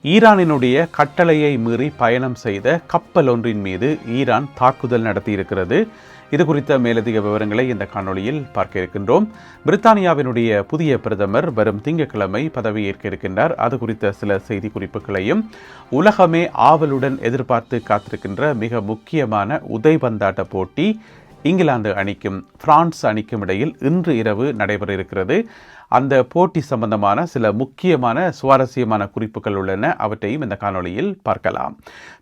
ஈரானினுடைய கட்டளையை மீறி பயணம் செய்த கப்பல் ஒன்றின் மீது ஈரான் தாக்குதல் நடத்தியிருக்கிறது. இது குறித்த மேலதிக விவரங்களை இந்த காணொளியில் பார்க்க இருக்கின்றோம். பிரித்தானியாவினுடைய புதிய பிரதமர் வரும் திங்கட்கிழமை பதவியேற்க இருக்கின்றார். அது குறித்த சில செய்தி குறிப்புகளையும், உலகமே ஆவலுடன் எதிர்பார்த்து காத்திருக்கின்ற மிக முக்கியமான உதைபந்தாட்ட போட்டி இங்கிலாந்து அணிக்கும் பிரான்ஸ் அணிக்கும் இடையில் இன்று இரவு நடைபெற இருக்கிறது. அந்த போட்டி சம்பந்தமான சில முக்கியமான சுவாரஸ்யமான குறிப்புகள் உள்ளன. அவற்றையும் இந்த காணொளியில் பார்க்கலாம்.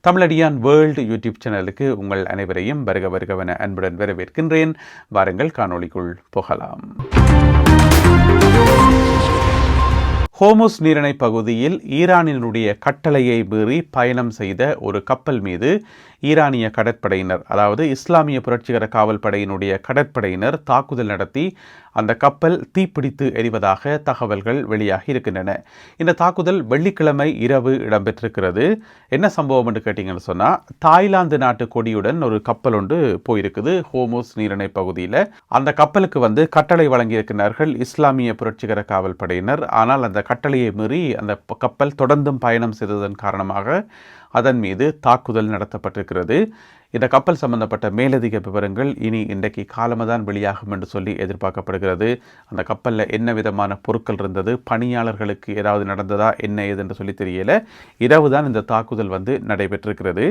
தமிழடியான் வேர்ல்டு யூடியூப் சேனலுக்கு உங்கள் அனைவரையும் வருக வருகவென அன்புடன் வரவேற்கின்றேன். வாருங்கள் காணொளிக்குள் போகலாம். ஹோமுஸ் நீரிணை பகுதியில் ஈரானினுடைய கட்டளையை மீறி பயணம் செய்த ஒரு கப்பல் மீது ஈரானிய கடற்படையினர், அதாவது இஸ்லாமிய புரட்சிகர காவல் படையினுடைய கடற்படையினர் தாக்குதல் நடத்தி அந்த கப்பல் தீப்பிடித்து எரிவதாக தகவல்கள் வெளியாகி இருக்கின்றன. இந்த தாக்குதல் வெள்ளிக்கிழமை இரவு இடம்பெற்றிருக்கிறது. என்ன சம்பவம் என்று கேட்டீங்கன்னு சொன்னால், தாய்லாந்து நாட்டு கொடியுடன் ஒரு கப்பல் ஒன்று போயிருக்குது ஹோமுஸ் நீரிணை பகுதியில். அந்த கப்பலுக்கு கட்டளை வழங்கியிருக்கிறார்கள் இஸ்லாமிய புரட்சிகர காவல் படையினர். ஆனால் அந்த கட்டளையை மீறி அந்த கப்பல் தொடர்ந்தும் பயணம் செய்ததன் காரணமாக அதன் மீது தாக்குதல் நடத்தப்பட்டிருக்கிறது. இந்த கப்பல் சம்பந்தப்பட்ட மேலதிக விவரங்கள் இனி இன்றைக்கு காலம்தான் வெளியாகும் என்று சொல்லி எதிர்பார்க்கப்படுகிறது. அந்த கப்பலில் என்ன விதமான பொருட்கள் இருந்தது, பணியாளர்களுக்கு ஏதாவது நடந்ததா, என்ன ஏது என்று சொல்லி தெரியல. இரவு தான் இந்த தாக்குதல் நடைபெற்றிருக்கிறது.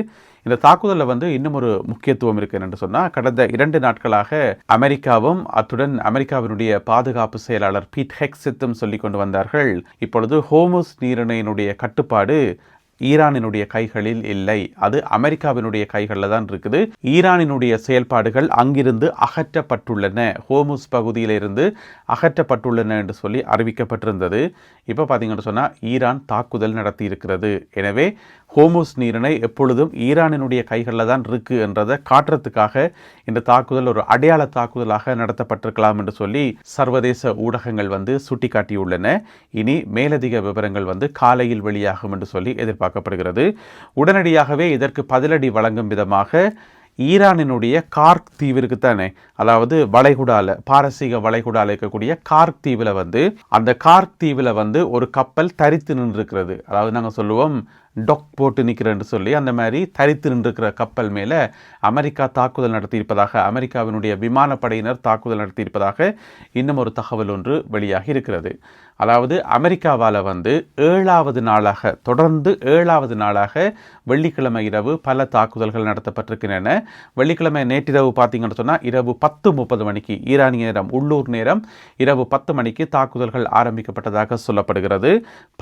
இந்த தாக்குதலில் இன்னும் ஒரு முக்கியத்துவம் இருக்கு என்று சொன்னால், கடந்த 2 நாட்களாக அமெரிக்காவும் அத்துடன் அமெரிக்காவினுடைய பாதுகாப்பு செயலாளர் பீட் ஹெக்ஸெத்தும் சொல்லிக் கொண்டு வந்தார்கள், இப்பொழுது ஹோமுஸ் நீரிணையினுடைய கட்டுப்பாடு ஈரானினுடைய கைகளில் இல்லை, அது அமெரிக்காவினுடைய கைகளில் தான் இருக்குது. ஈரானினுடைய செயல்பாடுகள் அங்கிருந்து அகற்றப்பட்டுள்ளன, ஹோமுஸ் பகுதியிலிருந்து அகற்றப்பட்டுள்ளன என்று சொல்லி அறிவிக்கப்பட்டிருந்தது. இப்போ பார்த்தீங்கன்னு சொன்னால் ஈரான் தாக்குதல் நடத்தி இருக்கிறது. எனவே ஹோமுஸ் நீரிணை எப்பொழுதும் ஈரானினுடைய கைகளில் தான் இருக்கு என்றதை காட்டுறதுக்காக இந்த தாக்குதல் ஒரு அடையாள தாக்குதலாக நடத்தப்பட்டிருக்கலாம் என்று சொல்லி சர்வதேச ஊடகங்கள் சுட்டிக்காட்டியுள்ளன. இனி மேலதிக விவரங்கள் காலையில் வெளியாகும் என்று சொல்லி எதிர்பார்க்கப்படுகிறது. உடனடியாகவே இதற்கு பதிலடி வழங்கும் விதமாக ஈரானினுடைய கார்க் தீவிற்கு தானே, அதாவது வளைகுடால, பாரசீக வளைகுடால இருக்கக்கூடிய கார்க் தீவில் அந்த கார்க் தீவில் ஒரு கப்பல் தரித்து நின்றிருக்கிறது. அதாவது நாங்கள் சொல்லுவோம் டொக் போட்டு நிற்கிறேன்னு சொல்லி, அந்த மாதிரி தரித்து நின்றிருக்கிற கப்பல் மேலே அமெரிக்கா தாக்குதல் நடத்தியிருப்பதாக, அமெரிக்காவினுடைய விமானப்படையினர் தாக்குதல் நடத்தியிருப்பதாக இன்னும் ஒரு தகவல் ஒன்று வெளியாகி இருக்கிறது. அதாவது அமெரிக்காவால் 7வது நாளாக, தொடர்ந்து 7வது நாளாக வெள்ளிக்கிழமை இரவு பல தாக்குதல்கள் நடத்தப்பட்டிருக்கின்றன. வெள்ளிக்கிழமை நேற்றிரவு பார்த்தீங்கன்னு சொன்னால் இரவு 10:30 மணிக்கு ஈரானிய நேரம், உள்ளூர் நேரம் இரவு 10 மணிக்கு தாக்குதல்கள் ஆரம்பிக்கப்பட்டதாக சொல்லப்படுகிறது.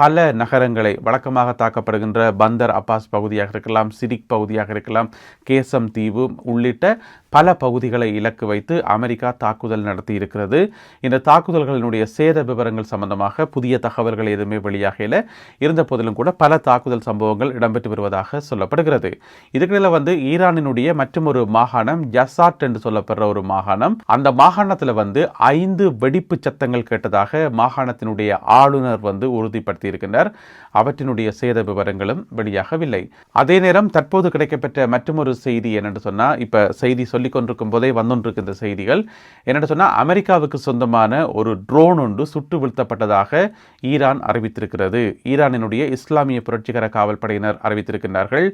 பல நகரங்களை, வழக்கமாக தாக்கப்படுகின்ற பந்தர் அப்பாஸ் பகுதியாக இருக்கலாம், சிரிக் பகுதியாக இருக்கலாம், கேசம் தீவு உள்ளிட்ட பல பகுதிகளை இலக்கு வைத்து அமெரிக்கா தாக்குதல் நடத்தி இருக்கிறது. இந்த தாக்குதல்களினுடைய சேத விவரங்கள் சம்பந்தமாக புதிய தகவல்கள் எதுவுமே வெளியாகல. இருந்த போதிலும் கூட பல தாக்குதல் சம்பவங்கள் இடம்பெற்று வருவதாக சொல்லப்படுகிறது. இதுக்கிடையில் ஈரானினுடைய மற்றொரு மாகாணம் ஜசாட் என்று சொல்லப்படுற ஒரு மாகாணம், அந்த மாகாணத்தில் 5 வெடிப்பு சத்தங்கள் கேட்டதாக மாகாணத்தினுடைய ஆளுநர் உறுதிப்படுத்தி இருக்கின்றார். அவற்றினுடைய சேத விவரங்களும் வெளியாகவில்லை. அதே நேரம் தற்போது கிடைக்கப்பெற்ற மற்றொரு செய்தி என்னென்று சொன்னால், இப்போ செய்தி சொல்லிக் கொண்டிருக்கும் போதே வந்துருக்கின்ற செய்திகள் என்னென்று சொன்னால், அமெரிக்காவுக்கு சொந்தமான ஒரு ட்ரோன் ஒன்று சுட்டு வீழ்த்தப்பட்டதாக ஈரான் அறிவித்திருக்கிறது. ஈரானினுடைய இஸ்லாமிய புரட்சிகர காவல் படையினர் அறிவித்திருக்கின்றார்கள்.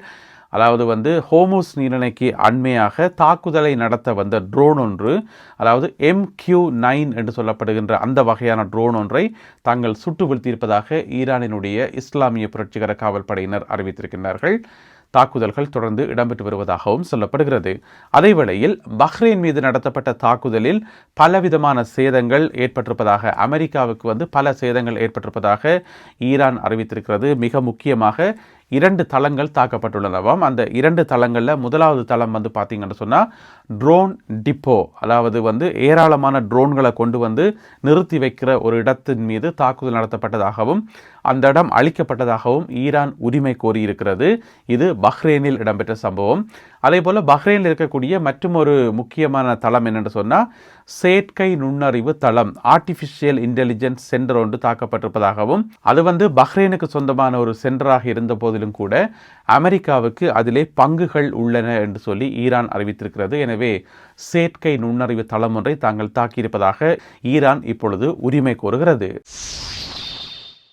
அதாவது ஹோமுஸ் நீரிணைக்கு அண்மையாக தாக்குதலை நடத்த வந்த ட்ரோன் ஒன்று, அதாவது MQ-9 என்று சொல்லப்படுகின்ற அந்த வகையான ட்ரோன் ஒன்றை தாங்கள் சுட்டு வீழ்த்தியிருப்பதாக ஈரானினுடைய இஸ்லாமிய புரட்சிகர காவல் படையினர் அறிவித்திருக்கின்றார்கள். தாக்குதல்கள் தொடர்ந்து இடம்பெற்று வருவதாகவும் சொல்லப்படுகிறது. அதேவேளையில் பஹ்ரைன் மீது நடத்தப்பட்ட தாக்குதலில் பலவிதமான சேதங்கள் ஏற்பட்டிருப்பதாக, அமெரிக்காவுக்கு பல சேதங்கள் ஏற்பட்டிருப்பதாக ஈரான் அறிவித்திருக்கிறது. மிக முக்கியமாக 2 தளங்கள் தாக்கப்பட்டுள்ளனவாம். அந்த 2 தளங்களில் முதலாவது தளம் பார்த்தீங்கன்னு சொன்னால் ட்ரோன் டிப்போ, அதாவது ஏராளமான ட்ரோன்களை கொண்டு நிறுத்தி வைக்கிற ஒரு இடத்தின் மீது தாக்குதல் நடத்தப்பட்டதாகவும் அந்த இடம் அழிக்கப்பட்டதாகவும் ஈரான் உரிமை கோரியிருக்கிறது. இது பஹ்ரைனில் இடம்பெற்ற சம்பவம். அதே போல் பஹ்ரைனில் இருக்கக்கூடிய மற்றொரு முக்கியமான தளம் என்னென்று சொன்னால் செயற்கை நுண்ணறிவு தளம், ஆர்டிஃபிஷியல் இன்டெலிஜென்ஸ் சென்டர் ஒன்று தாக்கப்பட்டிருப்பதாகவும், அது பஹ்ரைனுக்கு சொந்தமான ஒரு சென்டராக இருந்த போதிலும் கூட அமெரிக்காவுக்கு அதிலே பங்குகள் உள்ளன என்று சொல்லி ஈரான் அறிவித்திருக்கிறது. எனவே செயற்கை நுண்ணறிவு தளம் ஒன்றை தாங்கள் தாக்கியிருப்பதாக ஈரான் இப்பொழுது உரிமை கோருகிறது.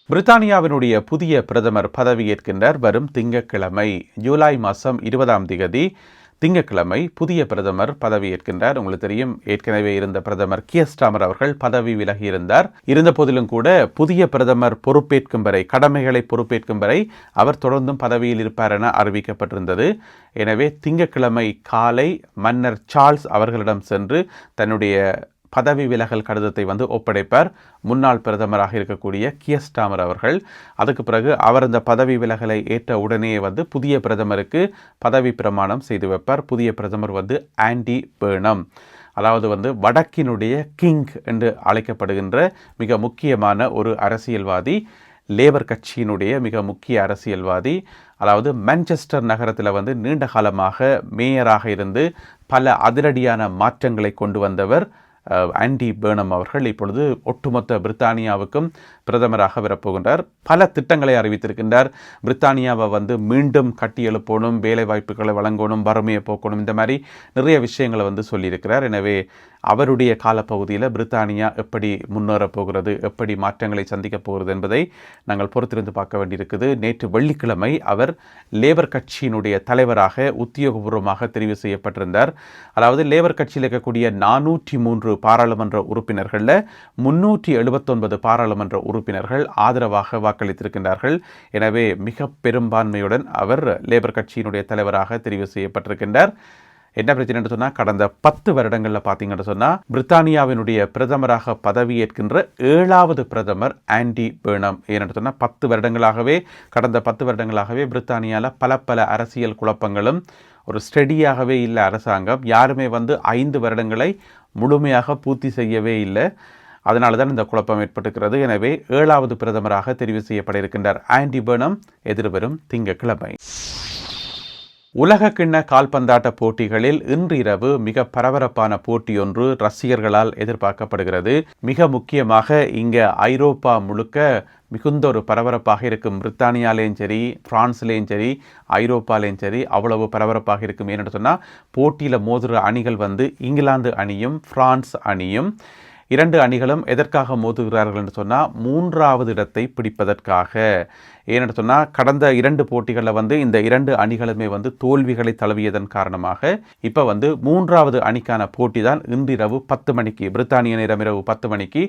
பிரித்தானியாவினுடைய புதிய பிரதமர் பதவியேற்கின்றார் வரும் திங்கட்கிழமை ஜூலை மாதம் 20ஆம் தேதி திங்கட்கிழமை புதிய பிரதமர் பதவியேற்கின்றார். உங்களுக்கு தெரியும், ஏற்கனவே இருந்த பிரதமர் கியர் ஸ்டார்மர் அவர்கள் பதவி விலகியிருந்தார். இருந்த போதிலும் கூட புதிய பிரதமர் பொறுப்பேற்கும் வரை, கடமைகளை பொறுப்பேற்கும் வரை அவர் தொடர்ந்தும் பதவியில் இருப்பார் என அறிவிக்கப்பட்டிருந்தது. எனவே திங்கட்கிழமை காலை மன்னர் சார்ல்ஸ் அவர்களிடம் சென்று தன்னுடைய பதவி விலகல் கடிதத்தை ஒப்படைப்பார் முன்னாள் பிரதமராக இருக்கக்கூடிய கியர் ஸ்டார்மர் அவர்கள். அதுக்கு பிறகு அவர் இந்த பதவி விலகலை ஏற்ற உடனே புதிய பிரதமருக்கு பதவி பிரமாணம் செய்து வைப்பார். புதிய பிரதமர் ஆண்டி பெர்னம், அதாவது வடக்கினுடைய கிங் என்று அழைக்கப்படுகின்ற மிக முக்கியமான ஒரு அரசியல்வாதி, லேபர் கட்சியினுடைய மிக முக்கிய அரசியல்வாதி. அதாவது மான்செஸ்டர் நகரத்தில் நீண்ட காலமாக மேயராக இருந்து பல அதிரடியான மாற்றங்களை கொண்டு வந்தவர் ஆண்டி பெர்னம் அவர்கள் இப்பொழுது ஒட்டுமொத்த பிரித்தானியாவுக்கும் பிரதமராக வரப்போகின்றார். பல திட்டங்களை அறிவித்திருக்கின்றார். பிரித்தானியாவை மீண்டும் கட்டி எழுப்பணும், வேலை வாய்ப்புகளை வழங்கணும், வறுமையை போக்கணும், இந்த மாதிரி நிறைய விஷயங்களை சொல்லியிருக்கிறார். எனவே அவருடைய காலப்பகுதியில் பிரித்தானியா எப்படி முன்னேறப் போகிறது, எப்படி மாற்றங்களை சந்திக்கப் போகிறது என்பதை நாங்கள் பொறுத்திருந்து பார்க்க வேண்டியிருக்குது. நேற்று வெள்ளிக்கிழமை அவர் லேபர் கட்சியினுடைய தலைவராக உத்தியோகபூர்வமாக தெரிவு செய்யப்பட்டிருந்தார். அதாவது லேபர் கட்சியில் இருக்கக்கூடிய 403 பாராளுமன்ற உறுப்பினர்களில் 379 பாராளுமன்ற உறுப்பினர்கள் ஆதரவாக வாக்களித்திருக்கின்றார்கள். எனவே மிக பெரும்பான்மையுடன் அவர் லேபர் கட்சியினுடைய தலைவராக தெரிவு செய்யப்பட்டிருக்கின்றார். என்ன பிரச்சனை என்று சொன்னால், கடந்த 10 வருடங்களில் பார்த்தீங்கன்னு சொன்னால் பிரித்தானியாவினுடைய பிரதமராக பதவியேற்கின்ற 7வது பிரதமர் ஆண்டி பெர்னம். ஏன்னு சொன்னால் கடந்த 10 வருடங்களாகவே பிரித்தானியாவில் பல அரசியல் குழப்பங்களும், ஒரு ஸ்டெடியாகவே இல்லை அரசாங்கம். யாருமே 5 வருடங்களை முழுமையாக பூர்த்தி செய்யவே இல்லை. அதனால தான் இந்த குழப்பம் ஏற்பட்டிருக்கிறது. எனவே 7வது பிரதமராக தெரிவு செய்யப்பட இருக்கின்றார் ஆண்டி பெர்னம் எதிர்வரும் திங்கட்கிழமை. உலக கிண்ண கால்பந்தாட்ட போட்டிகளில் இன்று இரவு மிக பரபரப்பான போட்டியொன்று ரசிகர்களால் எதிர்பார்க்கப்படுகிறது. மிக முக்கியமாக இங்கே ஐரோப்பா முழுக்க மிகுந்த ஒரு பரபரப்பாக இருக்கும். பிரித்தானியாலேயும் சரி, பிரான்ஸ்லேயும் சரி, ஐரோப்பாலேயும் சரி அவ்வளவு பரபரப்பாக இருக்கும். ஏன்னு சொன்னால் போட்டியில் மோதுகிற அணிகள் இங்கிலாந்து அணியும் பிரான்ஸ் அணியும். 2 அணிகளும் எதற்காக மோதுகிறார்கள் என்று சொன்னால் 3வது இடத்தை பிடிப்பதற்காக. ஏன்னு சொன்னால் கடந்த 2 போட்டிகளில் இந்த 2 அணிகளுமே தோல்விகளை தழுவியதன் காரணமாக இப்போ 3வது அணிக்கான போட்டி தான் இன்றிரவு 10 மணிக்கு, பிரித்தானிய நேரம் இரவு 10 மணிக்கு,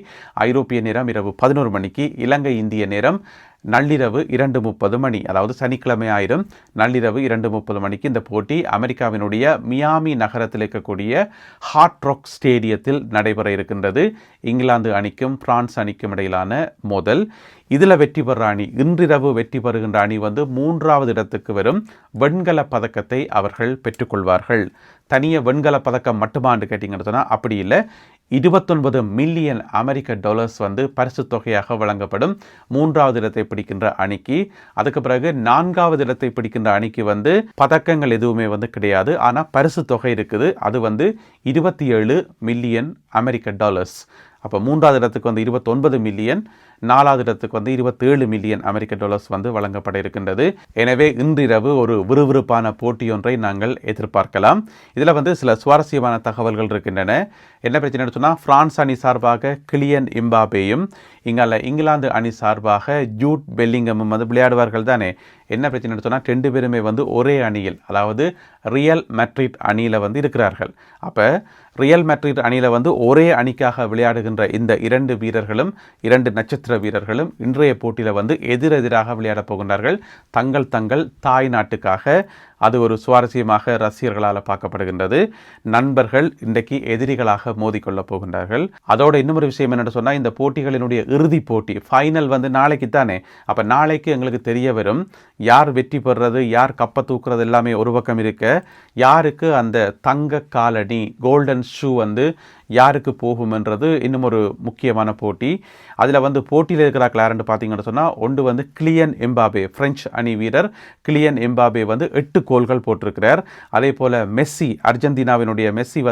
ஐரோப்பிய நேரம் இரவு 11 மணிக்கு, இலங்கை இந்திய நேரம் நள்ளிரவு 2:30 மணி, அதாவது சனிக்கிழமை ஆயிரம் நள்ளிரவு 2:30 மணிக்கு இந்த போட்டி அமெரிக்காவினுடைய மியாமி நகரத்தில் இருக்கக்கூடிய ஹார்ட் ராக் ஸ்டேடியத்தில் நடைபெற இருக்கின்றது. இங்கிலாந்து அணிக்கும் பிரான்ஸ் அணிக்கும் இடையிலான மோதல். இதில் வெற்றி பெற அணி, இன்றிரவு வெற்றி பெறுகின்ற அணி 3வது இடத்துக்கு வரும் வெண்கல பதக்கத்தை அவர்கள் பெற்றுக்கொள்வார்கள். தனிய வெண்கல பதக்கம் மட்டுமான்னு கேட்டிங்கன்னு சொன்னால் அப்படி இல்லை. 29 மில்லியன் அமெரிக்க டாலர்ஸ் பரிசு தொகையாக வழங்கப்படும் 3வது இடத்தை பிடிக்கின்ற அணிக்கு. அதுக்கு பிறகு 4வது இடத்தை பிடிக்கின்ற அணிக்கு பதக்கங்கள் எதுவுமே கிடையாது. ஆனால் பரிசு தொகை இருக்குது. அது 27 மில்லியன் அமெரிக்க டாலர்ஸ். அப்போ 3வது இடத்துக்கு 29 மில்லியன், 4வது இடத்துக்கு 27 மில்லியன் அமெரிக்க டாலர்ஸ் வழங்கப்பட இருக்கின்றது. எனவே இன்றிரவு ஒரு விறுவிறுப்பான போட்டியொன்றை நாங்கள் எதிர்பார்க்கலாம். இதில் சில சுவாரஸ்யமான தகவல்கள் இருக்கின்றன. என்ன பிரச்சனை சொன்னால், பிரான்ஸ் அணி சார்பாக கிலியன் எம்பாப்பேயும் இங்கிலாந்து அணி சார்பாக ஜூட் பெல்லிங்கமும் விளையாடுவார்கள் தானே. என்ன பிரச்சனை சொன்னால் 2 பேருமே ஒரே அணியில், அதாவது ரியல் மேட்ரிட் அணியில் இருக்கிறார்கள். அப்போ ரியல் மேட்ரிட் அணியில் ஒரே அணிக்காக விளையாடுகின்ற இந்த 2 வீரர்களும், 2 நட்சத்திர வீரர்களும் இன்றைய போட்டியில் எதிரெதிராக விளையாடப் போகின்றார்கள். தங்கள் தாய் நாட்டுக்காக. அது ஒரு சுவாரஸ்யமாக ரசிகர்களால் பார்க்கப்படுகின்றது. நண்பர்கள் இன்றைக்கு எதிரிகளாக மோதிக்கொள்ளப் போகின்றார்கள். அதோட இன்னொரு விஷயம் என்னென்னு சொன்னால், இந்த போட்டிகளினுடைய இறுதிப் போட்டி ஃபைனல் நாளைக்கு தானே. அப்போ நாளைக்கு எங்களுக்கு தெரிய வரும் யார் வெற்றி பெறுறது, யார் கப்பை தூக்குறது எல்லாமே ஒரு பக்கம் இருக்க, யாருக்கு அந்த தங்க காலணி கோல்டன் ஷூ யாருக்கு போகும்ன்றது இன்னும் ஒரு முக்கியமான போட்டி. அதில் போட்டியில் இருக்கிறார்கள் யாருன்னு பார்த்தீங்கன்னு சொன்னால், ஒன்று கிலியன் எம்பாபே, பிரெஞ்சு அணி வீரர் கிலியன் எம்பாபே 8 கோல்கள் போட்டிருக்கிறார். அதே போல் மெஸ்ஸி, அர்ஜென்டினாவினுடைய மெஸ்ஸி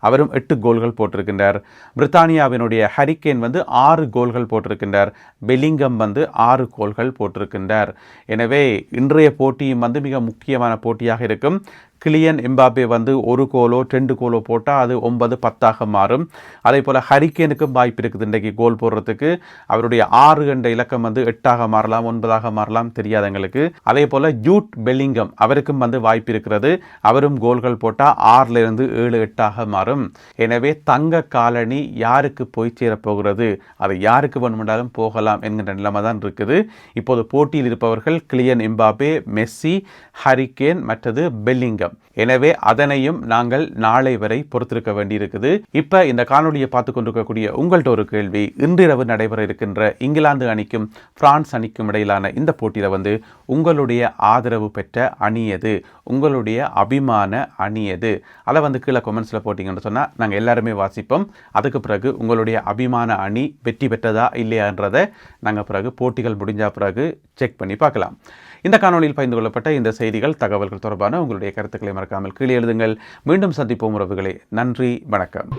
அவரும் 8 கோல்கள் போட்டிருக்கின்றார். பிரித்தானியாவினுடைய ஹரிகேன் 6 கோல்கள் போட்டிருக்கின்றார். பெலிங்கம் 6 கோல்கள் போட்டிருக்கின்றார். எனவே இன்றைய போட்டியும் மிக முக்கியமான போட்டியாக இருக்கும். கிலியன் எம்பாப்பே 1 கோலோ 2 கோலோ போட்டால் அது 9-10 மாறும். அதே போல் ஹரிக்கேனுக்கும் வாய்ப்பு இருக்குது இன்றைக்கு கோல் போடுறதுக்கு. அவருடைய 6 என்ற இலக்கம் 8ஆக மாறலாம், 9ஆக மாறலாம், தெரியாது எங்களுக்கு. அதே போல் ஜூட் பெல்லிங்கம் அவருக்கும் வாய்ப்பு இருக்கிறது. அவரும் கோல்கள் போட்டால் 6லிருந்து 7, 8ஆக மாறும். எனவே தங்க காலனி யாருக்கு போய் சேரப்போகிறது, அது யாருக்கு வேணுமென்றாலும் போகலாம் என்கின்ற நிலைமை தான் இருக்குது. இப்போது போட்டியில் இருப்பவர்கள் கிலியன் எம்பாப்பே, மெஸ்ஸி, ஹரிக்கேன் மற்றது பெல்லிங்கம். எனவே அதனையும் நாங்கள் நாளை வரை பொறுத்திருக்க வேண்டியிருக்குது. இப்ப இந்த காணொலியை பார்த்து கொண்டிருக்கக்கூடிய உங்கள்கிட்ட ஒரு கேள்வி, இன்றிரவு நடைபெற இருக்கின்ற இங்கிலாந்து அணிக்கும் பிரான்ஸ் அணிக்கும் இடையிலான இந்த போட்டியில உங்களுடைய ஆதரவு பெற்ற அணி எது, உங்களுடைய அபிமான அணி எது, அதை கீழே கமெண்ட்ஸ்ல போட்டீங்கன்னு சொன்னா நாங்கள் எல்லாருமே வாசிப்போம். அதுக்கு பிறகு உங்களுடைய அபிமான அணி வெற்றி பெற்றதா இல்லையான்றதை நாங்கள் பிறகு போட்டிகள் முடிஞ்ச பிறகு செக் பண்ணி பார்க்கலாம். இந்த காணொலியில் பகிர்ந்து கொள்ளப்பட்ட இந்த செய்திகள், தகவல்கள் தொடர்பான உங்களுடைய கருத்துக்களை மறக்காமல் கீழே எழுதுங்கள். மீண்டும் சந்திப்போம் உறவுகளே. நன்றி, வணக்கம்.